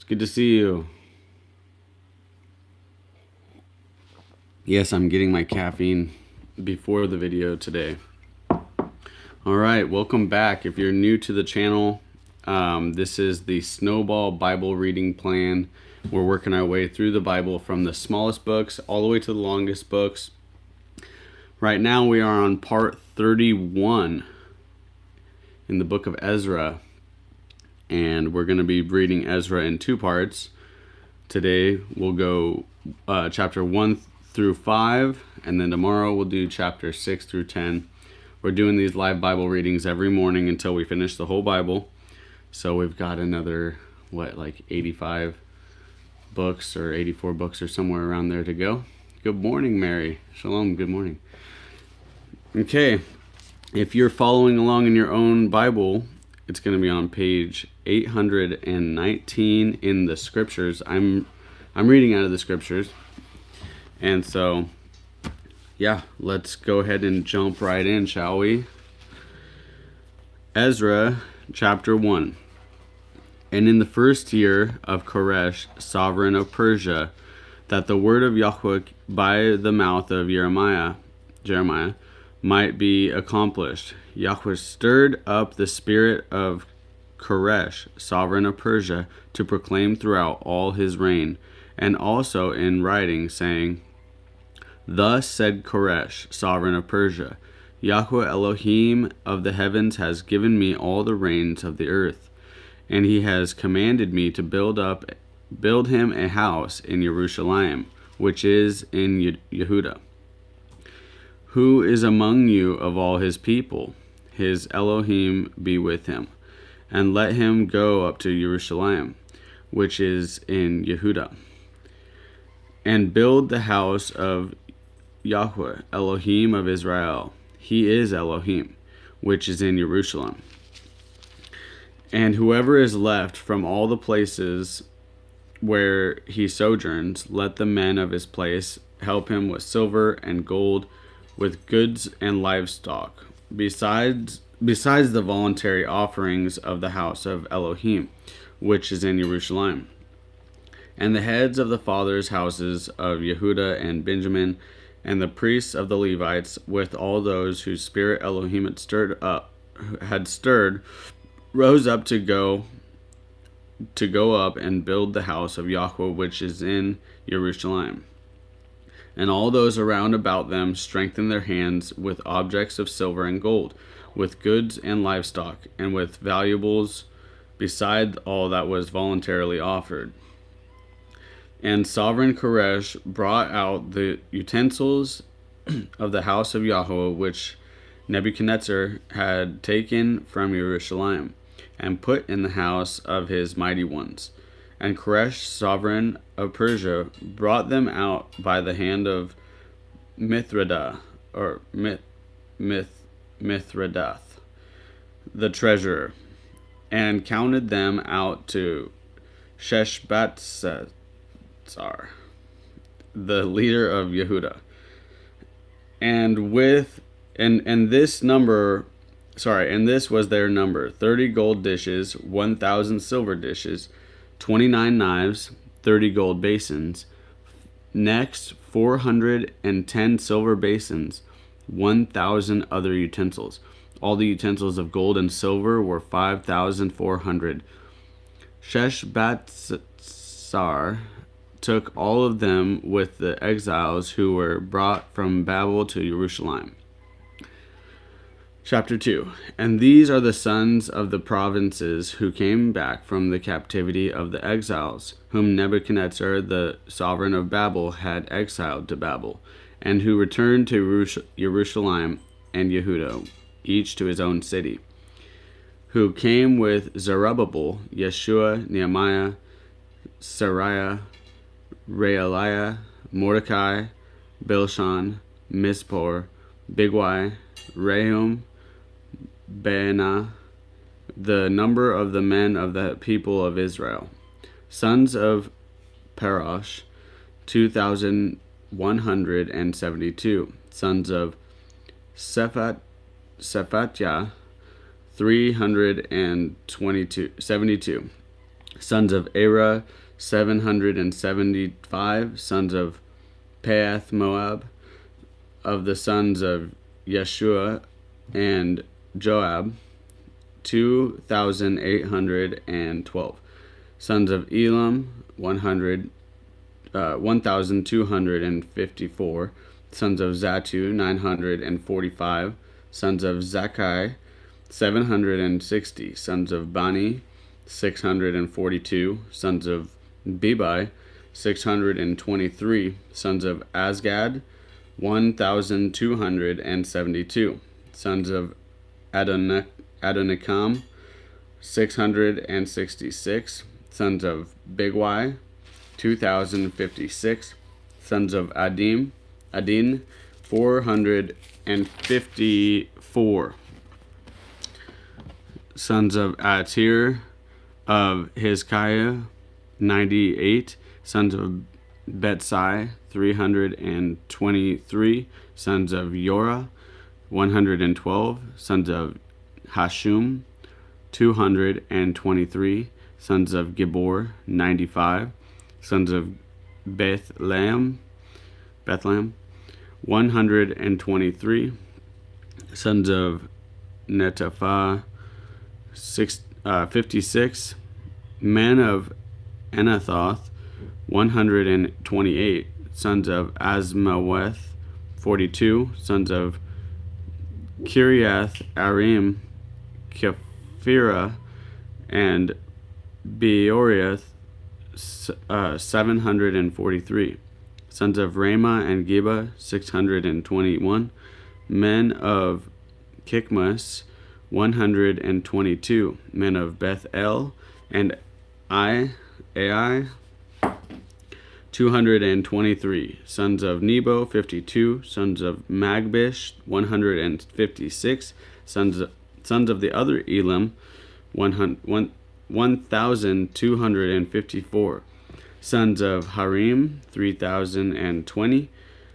It's good to see you. Yes, I'm getting my caffeine before the video today. All right, welcome back. If you're new to the channel, this is the Snowball Bible reading plan. We're working our way through the Bible from the smallest books all the way to the longest books. Right now we are on part 31 in the book of Ezra. And we're going to be reading Ezra in two parts. Today we'll go chapter 1 through 5, and then tomorrow we'll do chapter 6 through 10. We're doing these live Bible readings every morning until we finish the whole Bible. So we've got another, 85 books or 84 books or somewhere around there to go. Good morning, Mary. Shalom, good morning. Okay, if you're following along in your own Bible, it's going to be on page 819 in the scriptures. I'm reading out of the scriptures. And so, yeah, let's go ahead and jump right in, shall we? Ezra chapter 1. And in the first year of Koresh, sovereign of Persia, that the word of Yahweh by the mouth of Jeremiah might be accomplished, Yahweh stirred up the spirit of Koresh, sovereign of Persia, to proclaim throughout all his reign, and also in writing, saying, Thus said Koresh, sovereign of Persia, Yahweh Elohim of the heavens has given me all the reins of the earth, and he has commanded me to build him a house in Jerusalem, which is in Yehuda. Who is among you of all his people? His Elohim be with him, and let him go up to Jerusalem, which is in Yehuda, and build the house of Yahweh, Elohim of Israel. He is Elohim, which is in Jerusalem. And whoever is left from all the places where he sojourns, let the men of his place help him with silver and gold, with goods and livestock, besides the voluntary offerings of the house of Elohim, which is in Jerusalem. And the heads of the fathers' houses of Yehuda and Benjamin, and the priests of the Levites, with all those whose spirit Elohim had stirred, rose up to go up and build the house of Yahweh, which is in Jerusalem. And all those around about them strengthened their hands with objects of silver and gold, with goods and livestock, and with valuables, beside all that was voluntarily offered. And sovereign Koresh brought out the utensils of the house of Yahweh, which Nebuchadnezzar had taken from Jerusalem, and put in the house of his mighty ones. And Koresh, sovereign of Persia, brought them out by the hand of Mithredath, the treasurer, and counted them out to Sheshbatzar, the leader of Yehuda. And this was their number: 30 gold dishes, 1,000 silver dishes, 29 knives, 30 gold basins. Next, 410 silver basins, 1,000 other utensils. All the utensils of gold and silver were 5,400. Sheshbatzar took all of them with the exiles who were brought from Babel to Jerusalem. Chapter 2. And these are the sons of the provinces who came back from the captivity of the exiles, whom Nebuchadnezzar, the sovereign of Babel, had exiled to Babel, and who returned to Jerusalem and Yehuda, each to his own city, who came with Zerubbabel, Yeshua, Nehemiah, Sariah, Realiah, Mordecai, Bilshan, Mispor, Bigwai, Rehum, Baanah, the number of the men of the people of Israel. Sons of Parosh, 2,172. Sons of Shephatiah, 372. Sons of Era, 775. Sons of Pahath Moab. Of the sons of Yeshua and Joab, 2,812. Sons of Elam, 1,254. Sons of Zatu, 945. Sons of Zakkai, 760. Sons of Bani, 642. Sons of Bebai, 623. Sons of Azgad, 1,272. Sons of Adonikam, 666. Sons of Bigwai, 2,056. Sons of Adin, 454. Sons of Atir of Hizkiah, 98. Sons of Betsai, 323. Sons of Yorah, 112. Sons of Hashum, 223. Sons of Gibor, 95. Sons of Bethlehem, 123. Sons of Netapha, 56. Men of Anathoth, 128. Sons of Azmaweth, 42. Sons of Kiriath Arim, Kephira, and Beoriath, 743. Sons of Ramah and Geba, 621. Men of Kikmas, 122. Men of Beth El and Ai, 223. Sons of Nebo, 52. Sons of Magbish, 156. Sons of the other Elam, 1,254. Sons of Harim, 3,020.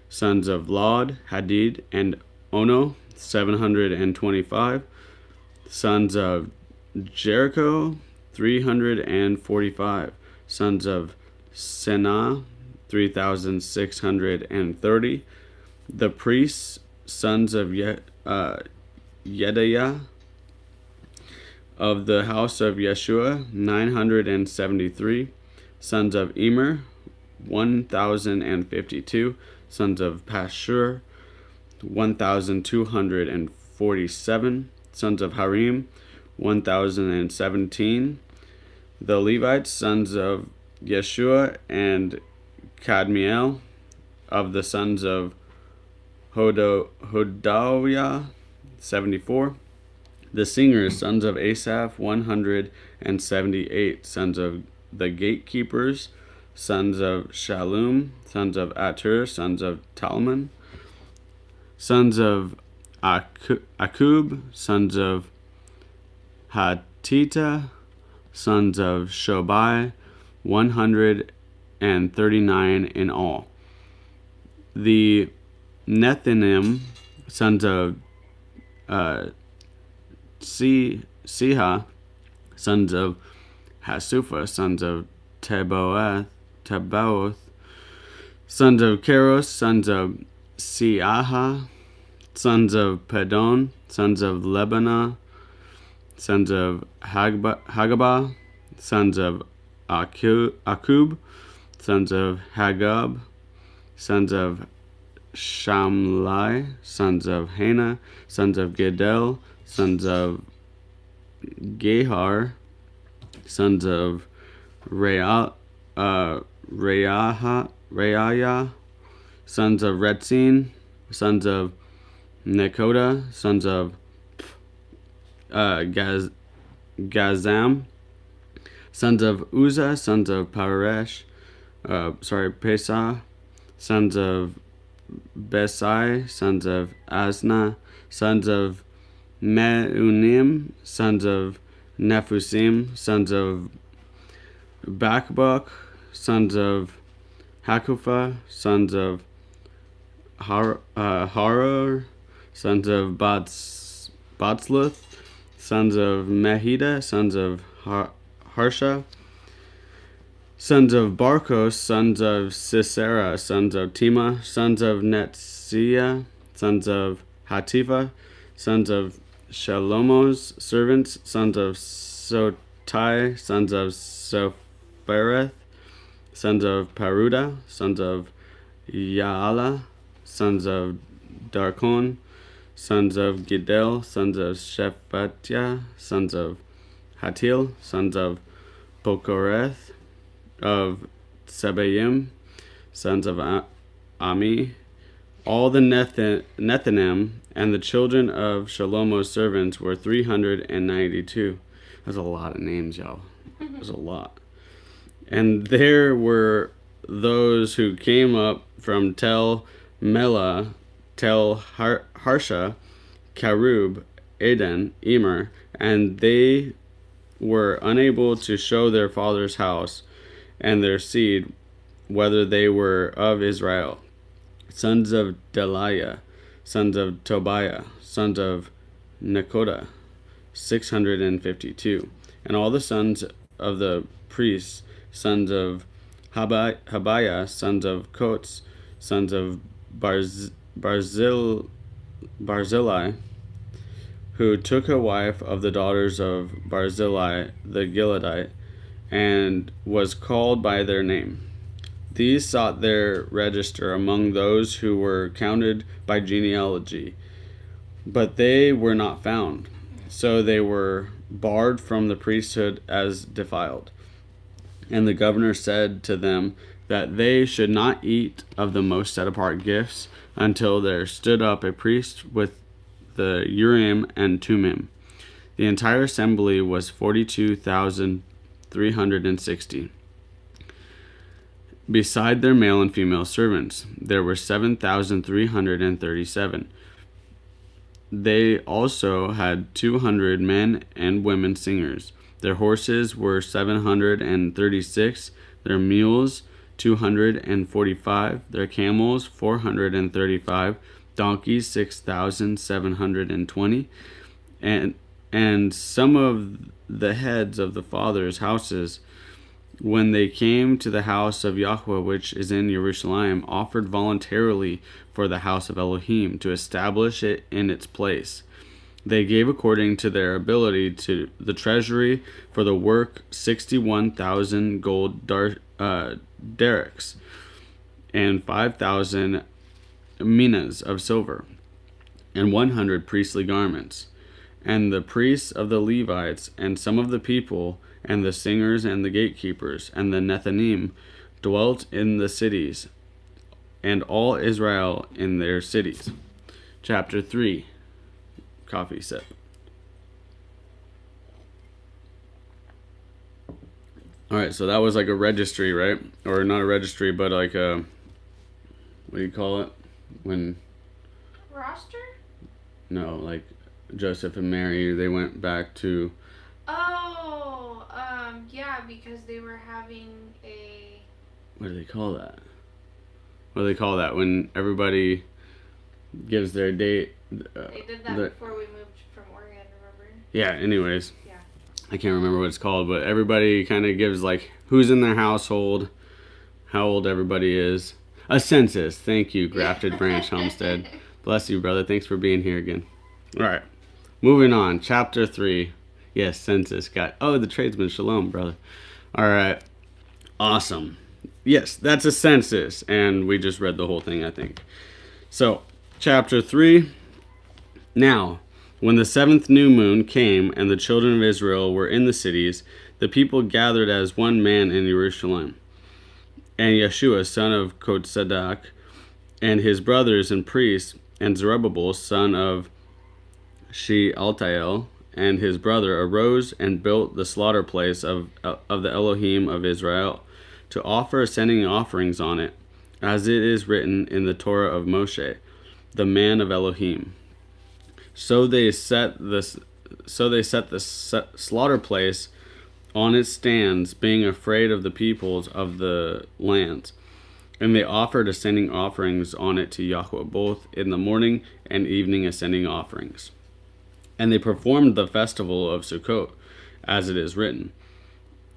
Sons of Lod, Hadid, and Ono, 725. Sons of Jericho, 345. Sons of Senah, 3,630. The priests, sons of Yedaiah, of the house of Yeshua, 973. Sons of Emer, 1,052. Sons of Pashur, 1,247. Sons of Harim, 1,017. The Levites, sons of Yeshua and Kadmiel, of the sons of Hodawiah, 74. The singers, sons of Asaph, 178. Sons of the gatekeepers, sons of Shallum, sons of Atur, sons of Talmon, sons of Akub, sons of Hatita, sons of Shobai, 139 in all. The Nethinim, sons of Siha, sons of Hasufa, sons of Teboth, sons of Keros, sons of Siaha, sons of Pedon, sons of Lebanah, sons of Hagabah, sons of Akub, sons of Hagab, sons of Shamlai, sons of Hana, sons of Gedel, sons of Gehar, sons of Reaiah, sons of Retzin, sons of Nekoda, sons of Gazam, sons of Uzzah, sons of Pesah, sons of Besai, sons of Asna, sons of Meunim, sons of Nephusim, sons of Bakbuk, sons of Hakufa, sons of Haror, sons of Batzluth, sons of Mehida, sons of Harsha, Sons of Barkos, sons of Sisera, sons of Tema, sons of Netziah, sons of Hatifa, sons of Shalomo's servants, sons of Sotai, sons of Sophereth, sons of Paruda, sons of Yaala, sons of Darkon, sons of Gidel, sons of Shephatiah, sons of Hatil, sons of Pokoreth, of Sebayim, sons of Ami, all the Nethanim, and the children of Shalomo's servants were 392. That's a lot of names, y'all. That's a lot. And there were those who came up from Tel Melah, Tel Harsha, Karub, Eden, Emer, and they were unable to show their father's house and their seed, whether they were of Israel. Sons of Deliah, sons of Tobiah, sons of Nekoda, 652. And all the sons of the priests, sons of Habiah, sons of Kots, sons of Barzillai, who took a wife of the daughters of Barzillai the Gileadite, and was called by their name. These sought their register among those who were counted by genealogy, but they were not found. So they were barred from the priesthood as defiled. And the governor said to them that they should not eat of the most set-apart gifts until there stood up a priest with the Urim and Thummim. The entire assembly was 42,360. Beside their male and female servants, there were 7,337. They also had 200 men and women singers. Their horses were 736, their mules 245, their camels 435, donkeys 6,720, and some of the heads of the fathers' houses, when they came to the house of Yahweh which is in Jerusalem, offered voluntarily for the house of Elohim to establish it in its place. They gave according to their ability to the treasury for the work 61,000 gold derricks and 5,000 minas of silver and 100 priestly garments. And the priests of the Levites and some of the people and the singers and the gatekeepers and the Nethanim dwelt in the cities, and all Israel in their cities. Chapter 3. Coffee sip. Alright, so that was like a registry, right? Or not a registry, but like a, what do you call it? When... Roster? No, like Joseph and Mary, they went back to... Yeah, because they were having a... What do they call that? What do they call that? When everybody gives their date... they did that before we moved from Oregon, remember? Yeah, anyways. Yeah. I can't remember what it's called, but everybody kind of gives like who's in their household, how old everybody is. A census. Thank you, Grafted Branch Homestead. Bless you, brother. Thanks for being here again. All right. Moving on. Chapter 3. Yes, census. the tradesman. Shalom, brother. All right. Awesome. Yes, that's a census. And we just read the whole thing, I think. So, chapter 3. Now, when the 7th new moon came and the children of Israel were in the cities, the people gathered as one man in Jerusalem. And Yeshua, son of Kotsadak, and his brothers and priests, and Zerubbabel, son of Shealtiel, and his brother arose and built the slaughter place of the Elohim of Israel, to offer ascending offerings on it, as it is written in the Torah of Moshe, the man of Elohim. So they set the slaughter place on its stands, being afraid of the peoples of the lands. And they offered ascending offerings on it to Yahweh, both in the morning and evening ascending offerings. And they performed the festival of Sukkot, as it is written.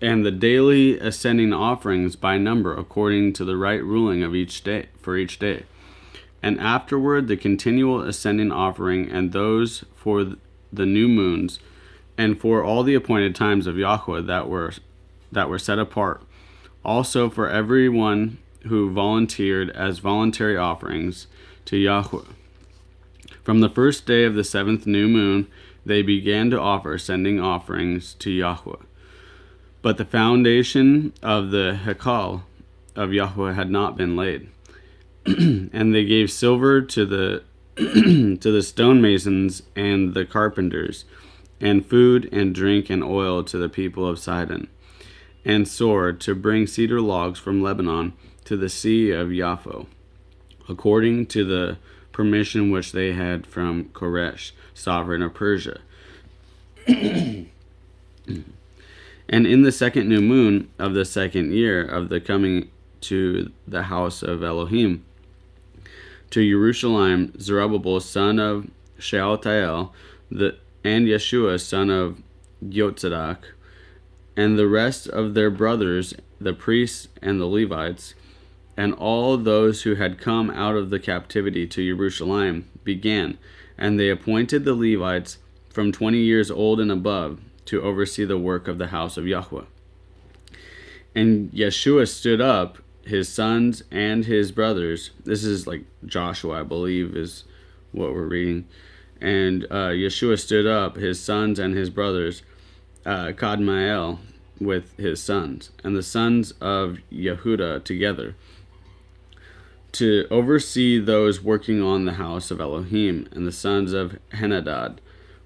and the daily ascending offerings by number according to the right ruling of each day for each day. And afterward the continual ascending offering and those for the new moons and for all the appointed times of Yahweh that were set apart, also for everyone who volunteered as voluntary offerings to Yahweh. From the first day of the 7th new moon they began to offer ascending offerings to Yahweh. But the foundation of the Hekal of Yahweh had not been laid. And they gave silver to the to the stonemasons and the carpenters, and food and drink and oil to the people of Sidon, and sword to bring cedar logs from Lebanon to the sea of Yaffo, according to the permission which they had from Koresh, sovereign of Persia. And in the 2nd new moon of the 2nd year of the coming to the house of Elohim, to Jerusalem, Zerubbabel son of Shealtiel, and Yeshua son of Yotzadak, and the rest of their brothers, the priests and the Levites, and all those who had come out of the captivity to Jerusalem began, and they appointed the Levites from 20 years old and above to oversee the work of the house of Yahweh. And Yeshua stood up, his sons and his brothers. This is like Joshua, I believe, is what we're reading. And Yeshua stood up, his sons and his brothers, Kadmiel with his sons, and the sons of Yehuda together, to oversee those working on the house of Elohim, and the sons of Henadad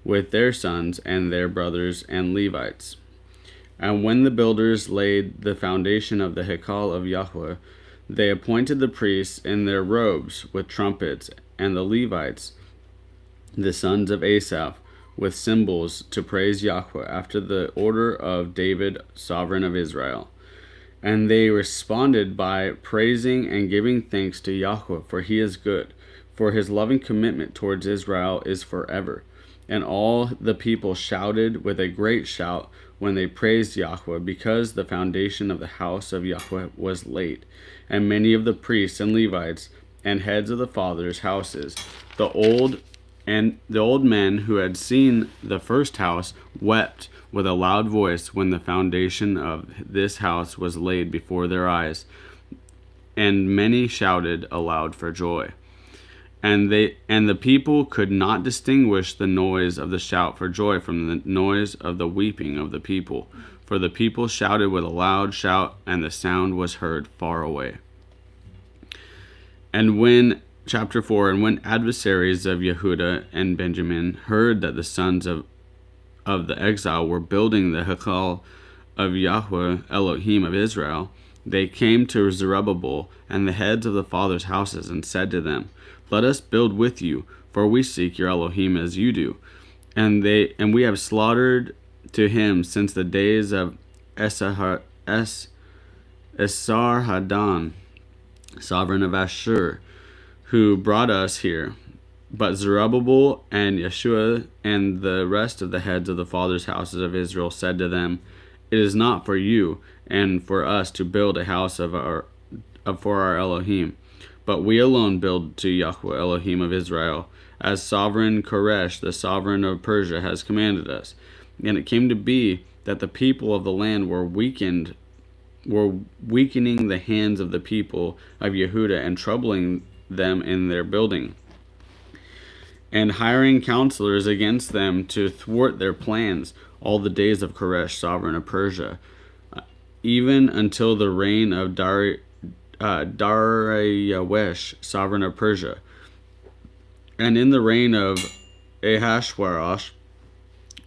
with their sons and their brothers and Levites. And when the builders laid the foundation of the Hekal of Yahweh, they appointed the priests in their robes with trumpets, and the Levites, the sons of Asaph, with cymbals to praise Yahweh after the order of David, sovereign of Israel. And they responded by praising and giving thanks to Yahweh, for he is good, for his loving commitment towards Israel is forever. And all the people shouted with a great shout when they praised Yahweh, because the foundation of the house of Yahweh was laid. And many of the priests and Levites and heads of the fathers' houses, the old men who had seen the first house, wept with a loud voice when the foundation of this house was laid before their eyes. And many shouted aloud for joy. And the people could not distinguish the noise of the shout for joy from the noise of the weeping of the people. For the people shouted with a loud shout, and the sound was heard far away. And when, chapter 4, and when adversaries of Yehuda and Benjamin heard that the sons of the exile were building the Hekal of Yahweh, Elohim of Israel, they came to Zerubbabel and the heads of the fathers' houses and said to them, Let us build with you, for we seek your Elohim as you do. And we have slaughtered to him since the days of Esarhaddon, sovereign of Ashur, who brought us here. But Zerubbabel and Yeshua and the rest of the heads of the fathers' houses of Israel said to them, It is not for you and for us to build a house for our Elohim, but we alone build to Yahweh Elohim of Israel, as sovereign Koresh, the sovereign of Persia, has commanded us. And it came to be that the people of the land were weakening the hands of the people of Yehuda and troubling them in their building, and hiring counselors against them to thwart their plans all the days of Koresh, sovereign of Persia, even until the reign of Dariawesh, sovereign of Persia. And in the reign of Ahasuerus,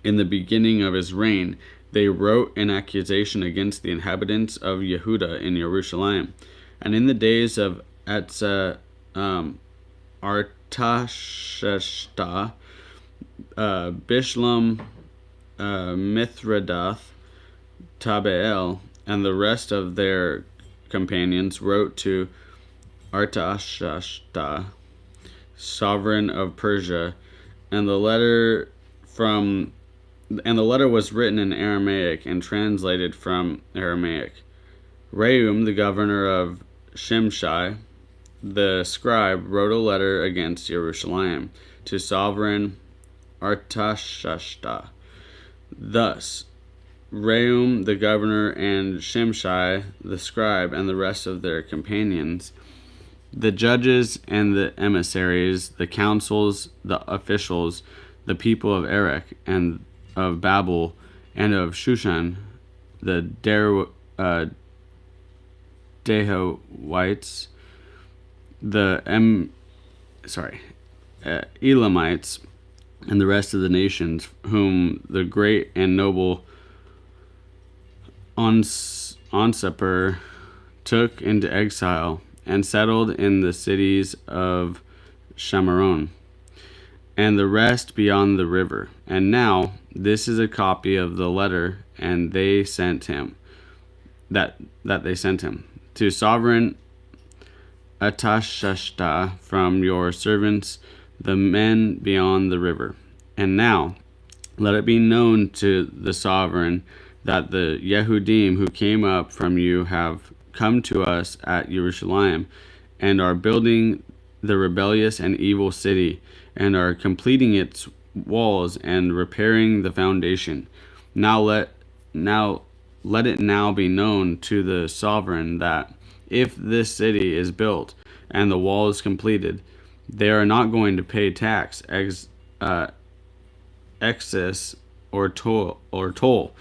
in the beginning of his reign, they wrote an accusation against the inhabitants of Yehuda in Jerusalem. And in the days of Artashasta, Bishlam, Mithredath, Tabeel, and the rest of their companions wrote to Artashasta, sovereign of Persia, and the letter from and the letter was written in Aramaic and translated from Aramaic. Rehum, the governor of Shimshai, the scribe, wrote a letter against Jerusalem to sovereign Artashashta. Thus, Rehum, the governor, and Shimshai, the scribe, and the rest of their companions, the judges and the emissaries, the councils, the officials, the people of Erech and of Babel and of Shushan, the Dahawites, the Elamites, and the rest of the nations, whom the great and noble Onsiper took into exile and settled in the cities of Shamaron, and the rest beyond the river. And now this is a copy of the letter, and they sent him that they sent him to sovereign Atashashta from your servants, the men beyond the river. And now let it be known to the sovereign that the Yehudim who came up from you have come to us at Jerusalem, and are building the rebellious and evil city, and are completing its walls and repairing the foundation. Now let it now be known to the sovereign that if this city is built and the wall is completed, they are not going to pay tax, excess, or toll,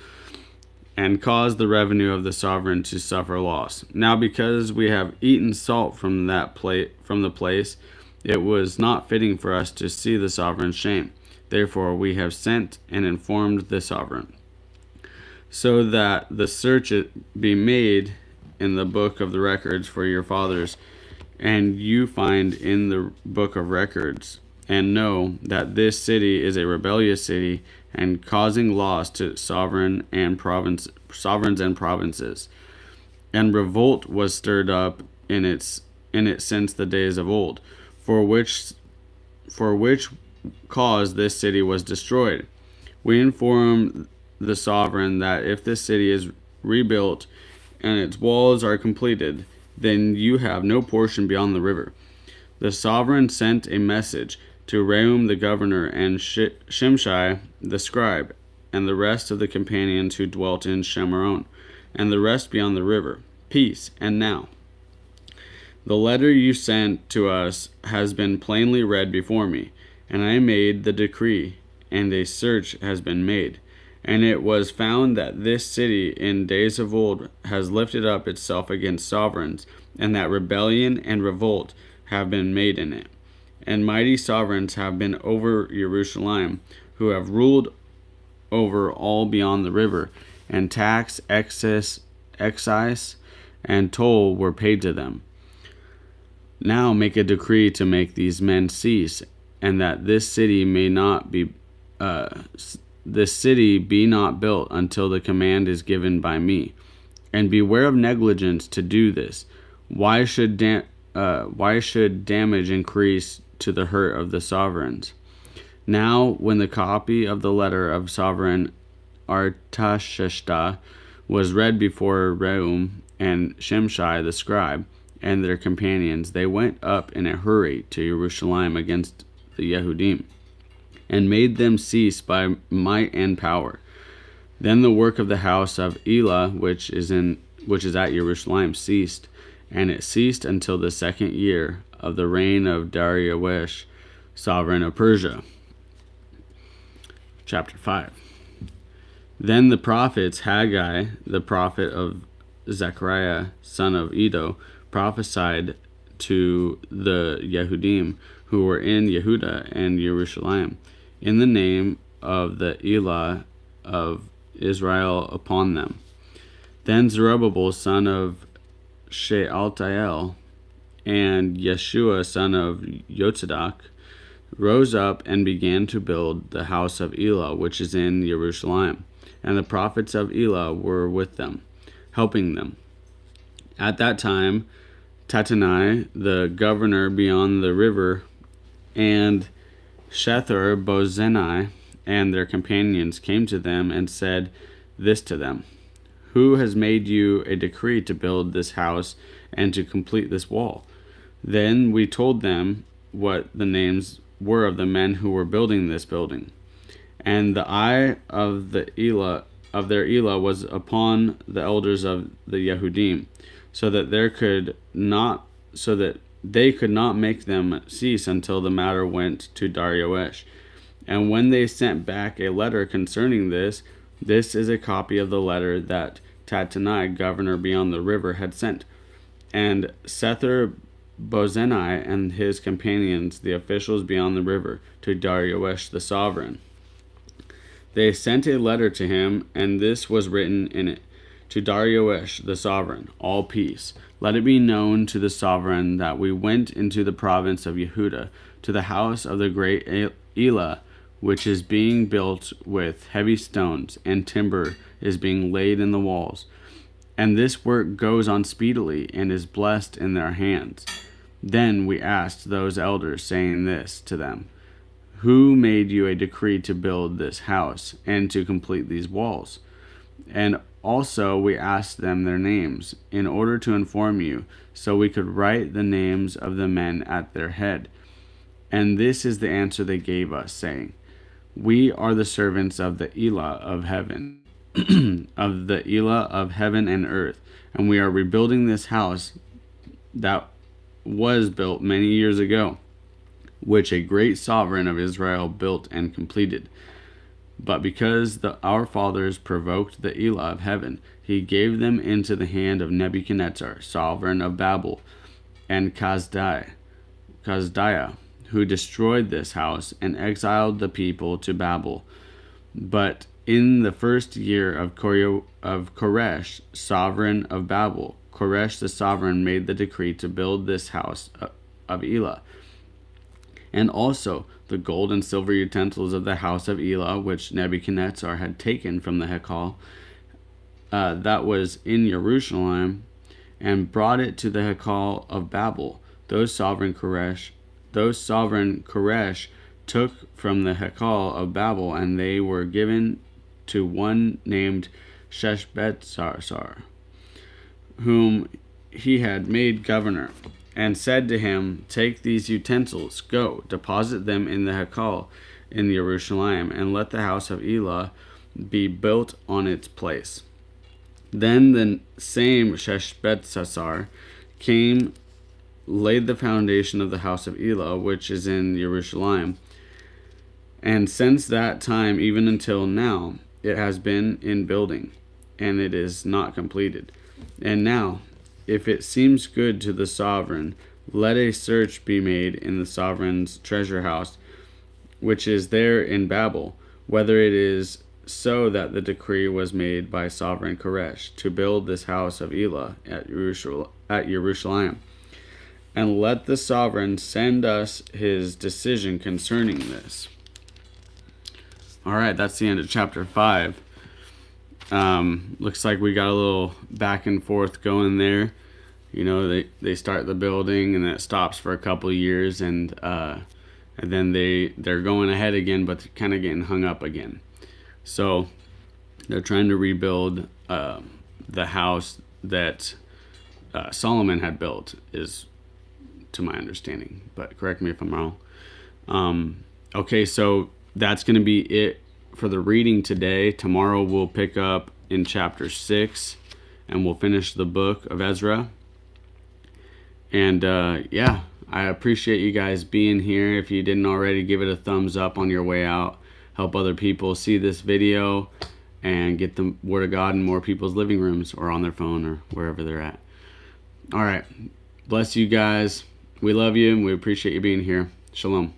and cause the revenue of the sovereign to suffer loss. Now, because we have eaten salt from the place, it was not fitting for us to see the sovereign's shame. Therefore, we have sent and informed the sovereign, so that the search be made in the book of the records for your fathers, and you find in the book of records, and know that this city is a rebellious city, and causing loss to sovereigns and provinces. And revolt was stirred up in it since the days of old, for which cause this city was destroyed. We inform the sovereign that if this city is rebuilt and its walls are completed, then you have no portion beyond the river. The sovereign sent a message to Rehum the governor and Shimshai the scribe, and the rest of the companions who dwelt in Shamaron, and the rest beyond the river, peace. And now the letter you sent to us has been plainly read before me, and I made the decree, and a search has been made. And it was found that this city in days of old has lifted up itself against sovereigns, and that rebellion and revolt have been made in it. And mighty sovereigns have been over Jerusalem, who have ruled over all beyond the river, and tax, excise, and toll were paid to them. Now make a decree to make these men cease, and that this city be not built until the command is given by me. And beware of negligence to do this. Why should damage increase to the hurt of the sovereigns? Now, when the copy of the letter of sovereign Artashashta was read before Rehum and Shimshai the scribe and their companions, they went up in a hurry to Jerusalem against the Yehudim, and made them cease by might and power. Then the work of the house of Elah, which is at Jerusalem, ceased, and it ceased until the 2nd year of the reign of Darius, sovereign of Persia. Chapter 5. Then the prophets, Haggai, the prophet of Zechariah, son of Iddo, prophesied to the Yehudim who were in Yehuda and Jerusalem, in the name of the Elah of Israel upon them. Then Zerubbabel, son of Shealtiel, and Yeshua, son of Yotzadok, rose up and began to build the house of Elah, which is in Jerusalem. And the prophets of Elah were with them, helping them. At that time, Tattenai, the governor beyond the river, and Shethar-Bozenai, and their companions came to them and said this to them: "Who has made you a decree to build this house and to complete this wall?" Then we told them what the names were of the men who were building this building. And the eye of their Elah was upon the elders of the Yehudim, so that they could not make them cease until the matter went to Darius. And when they sent back a letter concerning this is a copy of the letter that Tattenai, governor beyond the river, had sent. And Sether Bozenai and his companions, the officials beyond the river, to Darius the sovereign. They sent a letter to him, and this was written in it: "To Darius the sovereign, all peace. Let it be known to the sovereign that we went into the province of Yehuda, to the house of the great Elah, which is being built with heavy stones, and timber is being laid in the walls. And this work goes on speedily, and is blessed in their hands." Then we asked those elders, saying this to them: "Who made you a decree to build this house and to complete these walls?" And also we asked them their names, in order to inform you, so we could write the names of the men at their head. And this is the answer they gave us, saying: "We are the servants of the Elah of heaven, of the Elah of heaven and earth, and we are rebuilding this house that was built many years ago, which a great sovereign of Israel built and completed. But because our fathers provoked the Elah of heaven, he gave them into the hand of Nebuchadnezzar, sovereign of Babel, and Kasdiah, who destroyed this house and exiled the people to Babel. But in the first year of Koresh, sovereign of Babel, Koresh the sovereign made the decree to build this house of Elah. And also the gold and silver utensils of the house of Elah, which Nebuchadnezzar had taken from the Hekal that was in Jerusalem, and brought it to the Hekal of Babel. Those sovereign Koresh took from the Hekal of Babel, and they were given to one named Sheshbazzar, whom he had made governor, and said to him, "Take these utensils, go, deposit them in the Hekal in Jerusalem, and let the house of Elah be built on its place." Then the same Sheshbazzar came, laid the foundation of the house of Elah, which is in Jerusalem. And since that time, even until now, it has been in building, and it is not completed. And now, if it seems good to the sovereign, let a search be made in the sovereign's treasure house, which is there in Babel, whether it is so that the decree was made by sovereign Koresh to build this house of Elah at Jerusalem. And let the sovereign send us his decision concerning this. All right, that's the end of chapter 5. Looks like we got a little back and forth going there. You know, they start the building and it stops for a couple of years, and then they're going ahead again, but they're kind of getting hung up again. So they're trying to rebuild the house that Solomon had built, is to my understanding, but correct me if I'm wrong. Okay, so that's going to be it for the reading today. Tomorrow we'll pick up in chapter 6 and we'll finish the book of Ezra. And yeah, I appreciate you guys being here. If you didn't already, give it a thumbs up on your way out. Help other people see this video and get the word of God in more people's living rooms or on their phone or wherever they're at. All right. Bless you guys. We love you and we appreciate you being here. Shalom.